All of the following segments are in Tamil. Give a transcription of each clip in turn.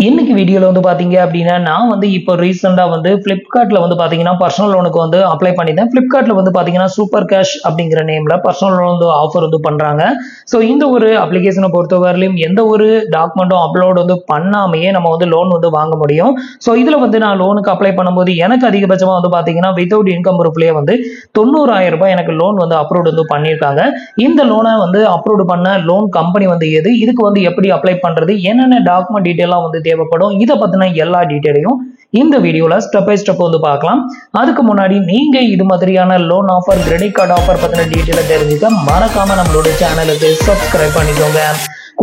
இன்னைக்கு வீடியோல வந்து பாத்தீங்க அப்படின்னா நான் வந்து இப்போ ரீசெண்டா வந்து Flipkartல வந்து பாத்தீங்கன்னா பர்சனல் லோனுக்கு வந்து அப்ளை பண்ணிட்டேன். Flipkartல வந்து பாத்தீங்கன்னா சூப்பர் கேஷ் அப்படிங்கிற நேம்ல பர்சனல் லோன் வந்து ஆஃபர் வந்து பண்றாங்க. ஸோ இந்த ஒரு அப்ளிகேஷனை பொறுத்தவரையிலும் எந்த ஒரு டாக்குமெண்ட்டும் அப்லோட் வந்து பண்ணாமையே நம்ம வந்து லோன் வந்து வாங்க முடியும். ஸோ இதுல வந்து நான் லோனுக்கு அப்ளை பண்ணும்போது எனக்கு அதிகபட்சமா வந்து பாத்தீங்கன்னா வித்தவுட் இன்கம் ப்ரூஃப்லயே வந்து 90,000 ரூபாய் எனக்கு லோன் வந்து அப்ரூவ் வந்து பண்ணியிருக்காங்க. இந்த லோனை வந்து அப்ரூவ் பண்ண லோன் கம்பெனி வந்து எது, இதுக்கு வந்து எப்படி அப்ளை பண்றது, என்னென்ன டாக்குமெண்ட் டீட்டெயிலாம் வந்து தேவைப்படும், இதை பத்தின எல்லா டீட்டெயிலையும் இந்த வீடியோல ஸ்டெப் பை ஸ்டெப் வந்து பார்க்கலாம். அதுக்கு முன்னாடி நீங்க இது மாதிரியான loan offer, credit card offer பத்தின டீட்டெயிலை தெரிஞ்சுக்க மறக்காம நம்மளோட சேனலுக்கு சப்ஸ்கிரைப் பண்ணிக்கோங்க.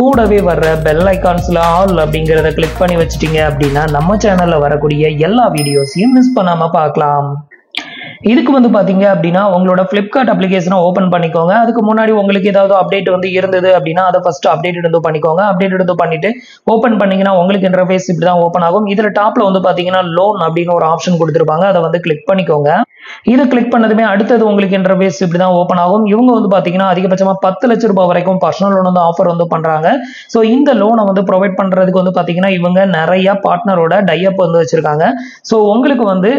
கூடவே வர்ற பெல் ஐகான்ஸ்ல ஆல் அப்படிங்கிறத கிளிக் பண்ணி வச்சிட்டீங்க அப்படின்னா நம்ம சேனல்ல வரக்கூடிய எல்லா வீடியோஸையும் மிஸ் பண்ணாம பார்க்கலாம். இதுக்கு வந்து பாத்தீங்க அப்படின்னா உங்களோட Flipkart அப்ளிகேஷனை ஓபன் பண்ணிக்கோங்க. அதுக்கு முன்னாடி உங்களுக்கு ஏதாவது அப்டேட் வந்து இருந்தது அப்படின்னா அதை ஃபர்ஸ்ட் அப்டேட் வந்து பண்ணிக்கோங்க. அப்டேட் வந்து பண்ணிட்டு ஓபன் பண்ணீங்கன்னா உங்களுக்கு இன்டர்ஃபேஸ் இப்படி தான் ஓபன் ஆகும். இதுல டாப்ல வந்து பாத்தீங்கன்னா லோன் அப்படின்னு ஒரு ஆப்ஷன் கொடுத்துருப்பாங்க. அதை வந்து கிளிக் பண்ணிக்கோங்க. இதை கிளிக் பண்ணதுமே அடுத்தது உங்களுக்கு இன்டர்ஃபேஸ் இப்படிதான் ஓபன் ஆகும். இவங்க வந்து பாத்தீங்கன்னா அதிகபட்சமா 10 லட்சம் ரூபாய் வரைக்கும் பர்சனல் லோன் வந்து ஆஃபர் வந்து பண்றாங்க. ஸோ இந்த லோனை வந்து ப்ரொவைட் பண்றதுக்கு வந்து பாத்தீங்கன்னா இவங்க நிறைய பார்ட்னரோட டைப் வந்து வச்சிருக்காங்க. ஸோ உங்களுக்கு வந்து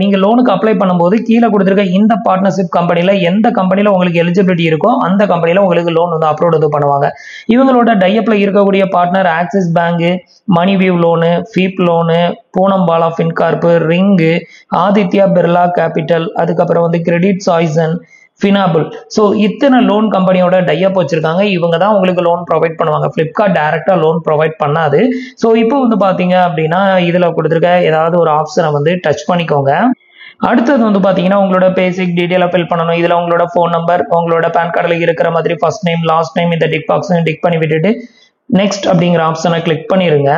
நீங்க லோனுக்கு அப்ளை பண்ணும்போது கீழே கொடுத்திருக்க இந்த பார்ட்னர்ஷிப் கம்பெனில எந்த கம்பெனில உங்களுக்கு எலிஜிபிலிட்டி இருக்கோ அந்த கம்பெனில உங்களுக்கு லோன் வந்து அப்ரூவ் வந்து பண்ணுவாங்க. இவங்களோட டைப்ல இருக்கக்கூடிய partner Axis bank, Moneyview loan, ஃபீப் லோனு, பூனம் பாலா ஃபின்கார்ப், ரிங்கு, ஆதித்யா பிர்லா கேபிட்டல், அதுக்கப்புறம் வந்து கிரெடிட் சாய்சன், ஃபினாபிள். ஸோ இத்தனை லோன் கம்பெனியோட டைப் வச்சிருக்காங்க. இவங்க தான் உங்களுக்கு லோன் ப்ரொவைட் பண்ணுவாங்க. Flipkart டைரக்டா லோன் ப்ரொவைட் பண்ணாது. ஸோ இப்போ வந்து பாத்தீங்க அப்படின்னா இதுல கொடுத்துருக்க ஏதாவது ஒரு ஆப்ஷனை வந்து டச் பண்ணிக்கோங்க. அடுத்தது வந்து பாத்தீங்கன்னா உங்களோட பேசிக் டீடைலை ஃபில் பண்ணணும். இதுல உங்களோட போன் நம்பர், உங்களோட பேன் கார்டுல இருக்கிற மாதிரி ஃபர்ஸ்ட் நேம், லாஸ்ட் நேம், இந்த டிக் பாக்ஸ் டிக் பண்ணி விட்டுட்டு நெக்ஸ்ட் அப்படிங்கிற ஆப்ஷனை கிளிக் பண்ணிருங்க.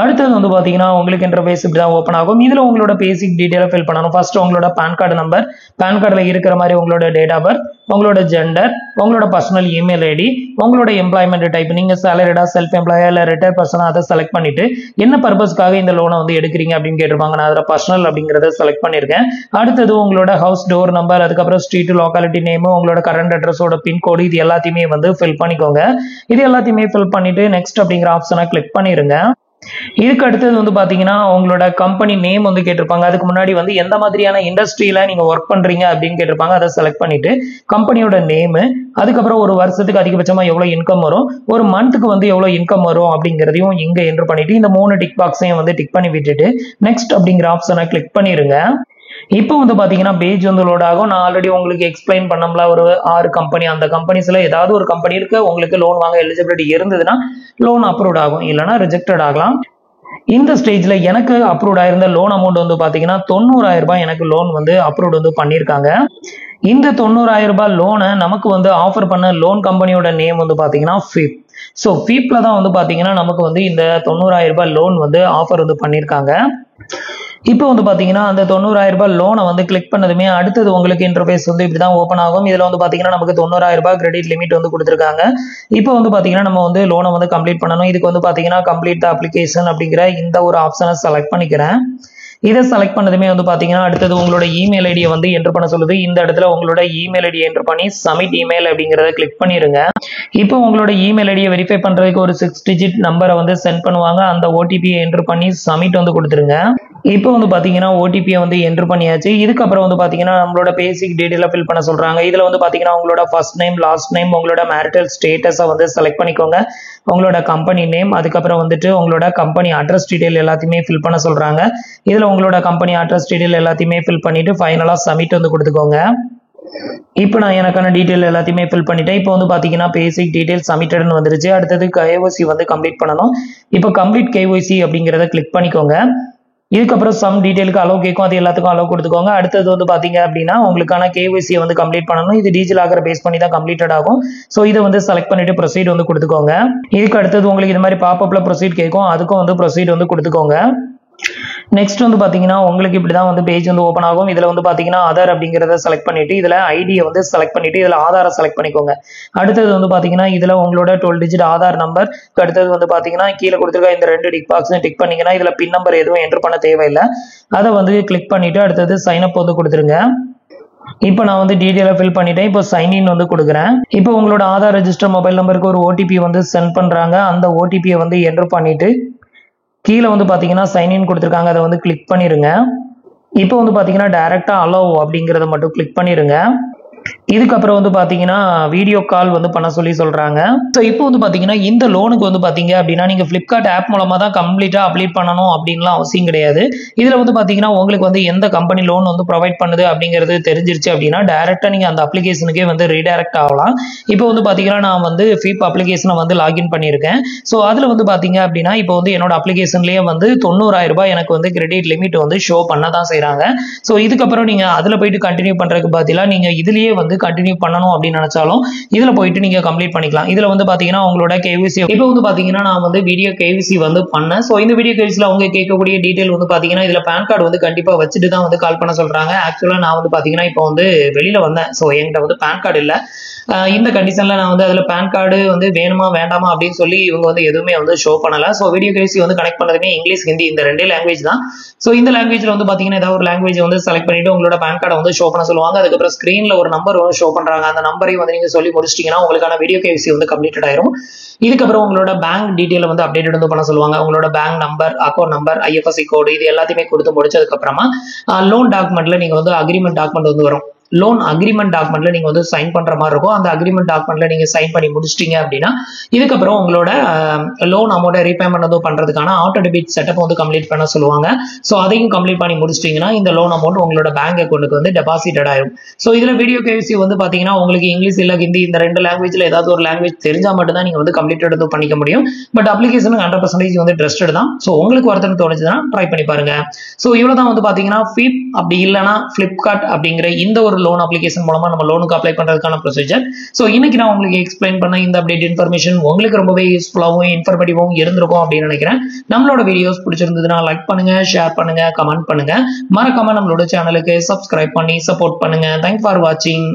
அடுத்தது வந்து பாத்தீங்கன்னா உங்களுக்கு இன்டர்ஃபேஸ் இப்படிதான் ஓப்பன் ஆகும். இதுல உங்களோட பேசிக் டீடைலை ஃபில் பண்ணணும். ஃபர்ஸ்ட் உங்களோட பேன் கார்டு நம்பர், பேன் கார்டுல இருக்கிற மாதிரி உங்களோட டேட் ஆஃப் பர்த், உங்களோட ஜெண்டர், உங்களோட பர்சனல் இமெயில் ஐடி, உங்களோட எம்ப்ளாய்மெண்ட் டைப், நீங்க சேலரிடா, செல்ஃப் எம்ப்ளாயா இல்ல ரிட்டையர் பர்சனா, அதை செலக்ட் பண்ணிட்டு என்ன பர்பஸ்க்காக இந்த லோனை வந்து எடுக்கிறீங்க அப்படின்னு கேட்டிருப்பாங்க. நான் அதில் பர்சனல் அப்படிங்கிறத செலக்ட் பண்ணிருக்கேன். அடுத்தது உங்களோட ஹவுஸ் டோர் நம்பர், அதுக்கப்புறம் ஸ்ட்ரீட், லோகாலிட்டி நேம், உங்களோட கரண்ட் அட்ரஸோட பின்கோடு, இது எல்லாத்தையுமே வந்து ஃபில் பண்ணிக்கோங்க. இது எல்லாத்தையுமே ஃபில் பண்ணிட்டு நெக்ஸ்ட் அப்படிங்கிற ஆப்ஷனை கிளிக் பண்ணிருங்க. இதுக்கு அடுத்தது வந்து பாத்தீங்கன்னா உங்களோட கம்பெனி நேம் வந்து கேட்டிருப்பாங்க. அதுக்கு முன்னாடி வந்து எந்த மாதிரியான இண்டஸ்ட்ரியில நீங்க ஒர்க் பண்றீங்க அப்படின்னு கேட்டிருப்பாங்க. அதை செலக்ட் பண்ணிட்டு கம்பெனியோட நேம், அதுக்கப்புறம் ஒரு வருஷத்துக்கு அதிகபட்சமா எவ்வளவு இன்கம் வரும், ஒரு மந்த்துக்கு வந்து எவ்வளவு இன்கம் வரும் அப்படிங்கிறதையும் இங்க என்டர் பண்ணிட்டு இந்த 3 டிக் பாக்ஸையும் வந்து டிக் பண்ணி விட்டுட்டு நெக்ஸ்ட் அப்படிங்கிற ஆப்ஷனை கிளிக் பண்ணிருங்க. இப்போ வந்து பாத்தீங்கன்னா பேஜ் வந்து லோட் ஆகும். நான் ஆல்ரெடி உங்களுக்கு எக்ஸ்பிளைன் பண்ணோம்ல ஒரு 6 கம்பெனி, அந்த கம்பெனிஸ்ல ஏதாவது ஒரு கம்பெனி இருக்கு உங்களுக்கு லோன் வாங்க எலிஜிபிலிட்டி இருந்ததுன்னா லோன் அப்ரூவ் ஆகும், இல்லைன்னா ரிஜெக்டட் ஆகலாம். இந்த ஸ்டேஜ்ல எனக்கு அப்ரூவ் ஆயிருந்த லோன் அமௌண்ட் வந்து பாத்தீங்கன்னா 90,000 ரூபாய் எனக்கு லோன் வந்து அப்ரூவ் வந்து பண்ணிருக்காங்க. இந்த 90,000 ரூபாய் லோனை நமக்கு வந்து ஆஃபர் பண்ண லோன் கம்பெனியோட நேம் வந்து பாத்தீங்கன்னா ஃபீப். ஸோ ஃபீப்ல தான் வந்து பாத்தீங்கன்னா நமக்கு வந்து இந்த 90,000 ரூபாய் லோன் வந்து ஆஃபர் வந்து பண்ணிருக்காங்க. இப்போ வந்து பாத்தீங்கன்னா அந்த 90,000 ரூபாய் லோனை வந்து கிளிக் பண்ணதுமே அடுத்தது உங்களுக்கு இன்டர்ஃபேஸ் வந்து இப்படிதான் ஓப்பன் ஆகும். இதுல வந்து பாத்தீங்கன்னா நமக்கு 90,000 ரூபாய் கிரெடிட் லிமிட் வந்து கொடுத்துருக்காங்க. இப்போ வந்து பாத்தீங்கன்னா நம்ம வந்து லோனை வந்து கம்ப்ளீட் பண்ணணும். இதுக்கு வந்து பாத்தீங்கன்னா கம்ப்ளீட் த அப்ளிகேஷன் அப்படிங்கிற இந்த ஒரு ஆப்ஷனை செலக்ட் பண்ணிக்கிறேன். இதை செலக்ட் பண்ணதுமே வந்து பாத்தீங்கன்னா அடுத்தது உங்களோட இமெயில் ஐடியை வந்து என்டர் பண்ண சொல்லுது. இந்த இடத்துல உங்களோட இமெயில் ஐடியை என்டர் பண்ணி சப்மிட் இமெயில் அப்படிங்கிறத கிளிக் பண்ணிருங்க. இப்போ உங்களோட இமெயில் ஐடியை வெரிஃபை பண்றதுக்கு ஒரு 6 டிஜிட் நம்பரை வந்து சென்ட் பண்ணுவாங்க. அந்த ஓடிபியை என்டர் பண்ணி சப்மிட் வந்து கொடுத்துருங்க. இப்போ வந்து பாத்தீங்கன்னா ஓடிபியை வந்து என்டர் பண்ணியாச்சு. இதுக்கப்புறம் வந்து பாத்தீங்கன்னா நம்மளோட பேசிக் டீடைலை ஃபில் பண்ண சொல்றாங்க. இதுல வந்து பாத்தீங்கன்னா உங்களோட ஃபர்ஸ்ட் நேம், லாஸ்ட் நேம், உங்களோட மேரிட்டல் ஸ்டேட்டஸை வந்து செலக்ட் பண்ணிக்கோங்க. உங்களோட கம்பெனி நேம், அதுக்கப்புறம் வந்துட்டு உங்களோட கம்பெனி அட்ரஸ் டீடைல் எல்லாத்தையுமே ஃபில் பண்ண சொல்றாங்க. இதுல உங்களோட கம்பெனி அட்ரஸ் டீடைல் எல்லாத்தையுமே ஃபில் பண்ணிட்டு ஃபைனலா சப்மிட் வந்து கொடுத்துக்கோங்க. இப்போ நான் எனக்கான டீடைல் எல்லாத்தையுமே ஃபில் பண்ணிட்டேன். இப்போ வந்து பாத்தீங்கன்னா பேசிக் டீடைல் சப்மிட்டட்னு வந்துருச்சு. அடுத்தது KYC வந்து கம்ப்ளீட் பண்ணணும். இப்போ கம்ப்ளீட் KYC அப்படிங்கிறத கிளிக் பண்ணிக்கோங்க. இதுக்கப்புறம் சம் டீடைலுக்கு அலோவ் கேட்கும், அது எல்லாத்துக்கும் அலோவ் கொடுத்துக்கோங்க. அடுத்தது வந்து பாத்தீங்க அப்படின்னா உங்களுக்கான KYC வந்து கம்ப்ளீட் பண்ணணும். இது டிஜிலாக்கர் பேஸ் பண்ணி தான் கம்ப்ளீட்டட் ஆகும். ஸோ இதை வந்து செலக்ட் பண்ணிட்டு ப்ரொசீட் வந்து கொடுத்துக்கோங்க. இதுக்கு அடுத்தது உங்களுக்கு இது மாதிரி பாப்அப்ல ப்ரொசீட் கேட்கும், அதுக்கும் வந்து ப்ரொசீட் வந்து கொடுத்துக்கோங்க. நெக்ஸ்ட் வந்து பாத்தீங்கன்னா உங்களுக்கு இப்படிதான் வந்து பேஜ் வந்து ஓப்பன் ஆகும். இதுல வந்து பாத்தீங்கன்னா ஆதார் அப்படிங்கிறத செலக்ட் பண்ணிட்டு இதுல ஐடியை வந்து செலக்ட் பண்ணிட்டு இதுல ஆதாரை செலக்ட் பண்ணிக்கோங்க. அடுத்தது வந்து பாத்தீங்கன்னா இதுல உங்களோட 12 டிஜிட் ஆதார் நம்பர், அடுத்தது வந்து பாத்தீங்கன்னா கீழே கொடுத்துருக்க இந்த 2 டிக் பாக்ஸ் டிக் பண்ணீங்கன்னா இதுல பின் நம்பர் எதுவும் என்டர் பண்ண தேவையில்லை. அதை வந்து கிளிக் பண்ணிட்டு அடுத்தது சைன் அப் வந்து கொடுத்துருங்க. இப்போ நான் வந்து டீடைலை ஃபில் பண்ணிட்டேன். இப்போ சைன் இன் வந்து கொடுக்குறேன். இப்போ உங்களோட ஆதார் ரெஜிஸ்டர் மொபைல் நம்பருக்கு ஒரு ஓடிபி வந்து சென்ட் பண்றாங்க. அந்த ஓடிபியை வந்து என்டர் பண்ணிட்டு கீழே வந்து பார்த்தீங்கன்னா சைன்இன் கொடுத்துருக்காங்க, அதை வந்து கிளிக் பண்ணிடுங்க. இப்போ வந்து பார்த்தீங்கன்னா டைரெக்டாக அலோவ் அப்படிங்கிறத மட்டும் கிளிக் பண்ணிடுங்க. இதுக்கப்புறம் வந்து பார்த்தீங்கன்னா வீடியோ கால் வந்து பண்ண சொல்லி சொல்கிறாங்க. ஸோ இப்போ வந்து பார்த்தீங்கன்னா இந்த லோனுக்கு வந்து பார்த்தீங்க அப்படின்னா நீங்கள் ஃப்ளிப்கார்ட் ஆப் மூலமாக தான் கம்ப்ளீட்டாக அப்ளை பண்ணணும் அப்படின்லாம் அவசியம் கிடையாது. இதில் வந்து பார்த்தீங்கன்னா உங்களுக்கு வந்து எந்த கம்பெனி லோன் வந்து ப்ரொவைட் பண்ணுது அப்படிங்கிறது தெரிஞ்சிருச்சு அப்படின்னா டேரெக்டாக நீங்கள் அந்த அப்ளிகேஷனுக்கே வந்து ரீடைரக்ட் ஆகலாம். இப்போ வந்து பார்த்தீங்கன்னா நான் வந்து ஃபிப் அப்ளிகேஷனை வந்து லாகின் பண்ணியிருக்கேன். ஸோ அதில் வந்து பார்த்தீங்க அப்படின்னா இப்போ வந்து என்னோட அப்ளிகேஷன்லேயே வந்து 90,000 ரூபாய் எனக்கு வந்து கிரெடிட் லிமிட் வந்து ஷோ பண்ண தான் செய்கிறாங்க. ஸோ இதுக்கப்புறம் நீங்கள் அதில் போயிட்டு கண்டினியூ பண்ணுறதுக்கு பதிலாக நீங்கள் இதுலேயே வந்து கண்டினியூ பண்ணணும் அப்படின்னு நினைச்சாலும் இதுல போயிட்டு நீங்க கம்ப்ளீட் பண்ணிக்கலாம். இதுல வந்து பாத்தீங்கன்னா உங்களோட கேவிசி இப்போ வந்து பாத்தீங்கன்னா நான் வந்து வீடியோ கேவிசி வந்து பண்ணேன். ஸோ இந்த வீடியோ கேவிசில அவங்க கேட்கக்கூடிய டீடைல் வந்து பாத்தீங்கன்னா இதுல பேன் கார்டு வந்து கண்டிப்பா வச்சுட்டு தான் வந்து கால் பண்ண சொல்றாங்க. ஆக்சுவலா நான் வந்து பாத்தீங்கன்னா இப்போ வந்து வெளியில வந்தேன். ஸோ என்கிட்ட வந்து பேன் கார்டு இல்லை. இந்த கண்டிஷன்ல நான் வந்து அதில் பேன் கார்டு வந்து வேணுமா வேண்டாமா அப்படின்னு சொல்லி இவங்க வந்து எதுவுமே வந்து ஷோ பண்ணல. ஸோ வீடியோ கேவிசி வந்து கனெக்ட் பண்ணதுமே இங்கிலீஷ், ஹிந்தி இந்த 2 லாங்குவேஜ் தான். ஸோ இந்த லாங்குவேஜ்ல வந்து பாத்தீங்கன்னா ஏதாவது ஒரு லாங்குவேஜ் வந்து செலக்ட் பண்ணிட்டு உங்களோட பேன் கார்டை வந்து ஷோ பண்ண சொல்லுவாங்க. அதுக்கப்புறம் ஸ்கிரீன்ல ஒரு நம்பர் வந்து ஷோ பண்றாங்க. அந்த நம்பரையும் வந்து நீங்க சொல்லி முடிச்சிட்டீங்கன்னா உங்களுக்கான வீடியோ கேவிசி வந்து கம்ப்ளீட்டட் ஆயிரும். இதுக்கப்புறம் உங்களோட பேங்க் டீடைல் வந்து அப்டேட் வந்து பண்ண சொல்லுவாங்க. உங்களோட bank number, account number, IFSC கோடு இது எல்லாத்தையுமே கொடுத்து முடிச்சதுக்கு அப்புறமா லோன் டாக்குமெண்ட்ல நீங்க வந்து அக்ரிமெண்ட் டாக்குமெண்ட் வந்து வரும். லோன் அக்ரிமெண்ட் டாக்குமெண்ட்ல நீங்க வந்து சைன் பண்ற மாதிரி இருக்கும். அந்த அக்ரிமெண்ட் டாக்குமெண்ட்ல நீங்க சைன் பண்ணி முடிச்சிட்டீங்க அப்படின்னா இதுக்கப்புறம் உங்களோட லோன் அமௌண்ட் ரீபேமெண்ட் வந்து பண்றதுக்கான ஆட்டோ டெபிட் செட்டப் வந்து கம்ப்ளீட் பண்ண சொல்லுவாங்க. ஸோ அதையும் கம்ப்ளீட் பண்ணி முடிச்சிட்டீங்கன்னா இந்த லோன் அமௌண்ட் உங்களோட பேங்க் அக்கௌண்ட்டுக்கு வந்து டெபாசிட்டட் ஆயிடும். ஸோ இதுல வீடியோ கேவிசி வந்து பாத்தீங்கன்னா உங்களுக்கு இங்கிலீஷ் இல்ல ஹிந்தி இந்த 2 லாங்குவேஜ்ல ஏதாவது ஒரு லாங்குவேஜ் தெரிஞ்சா மட்டும் தான் நீங்க வந்து கம்ப்ளீட்டட் வந்து பண்ணிக்க முடியும். பட் அப்ளிகேஷனுக்கு 100% வந்து ட்ரஸ்டட் தான். ஸோ உங்களுக்கு ஒருத்தர் தோணுச்சுன்னா ட்ரை பண்ணி பாருங்க. ஸோ இவ்வளவுதான் வந்து பாத்தீங்கன்னா ஃபிப் அப்படி இல்லைன்னா ஃபிளிப்கார்ட் அப்படிங்கிற இந்த ஒரு லோன் அப்ளிகேஷன் மூலமா நம்ம லோனுக்கு அப்ளை பண்றதுக்கான ப்ரொசீஜர். ஸோ இன்னைக்கு நான் உங்களுக்கு எக்ஸ்பிளைன் பண்ண இந்த அப்டேட் இன்ஃபர்மேஷன் உங்களுக்கு ரொம்பவே யூஸ்ஃபுல்லாகவும் இன்ஃபர்மேட்டிவாகவும் இருந்திருக்கும் அப்படின்னு நினைக்கிறேன். நம்மளோட வீடியோஸ் பிடிச்சிருந்ததுன்னா லைக் பண்ணுங்க, ஷேர் பண்ணுங்க, கமெண்ட் பண்ணுங்க. மறக்காம நம்மளோட சேனலுக்கு சப்ஸ்கிரைப் பண்ணி சப்போர்ட் பண்ணுங்க. தேங்க்ஸ் ஃபார் வாட்சிங்.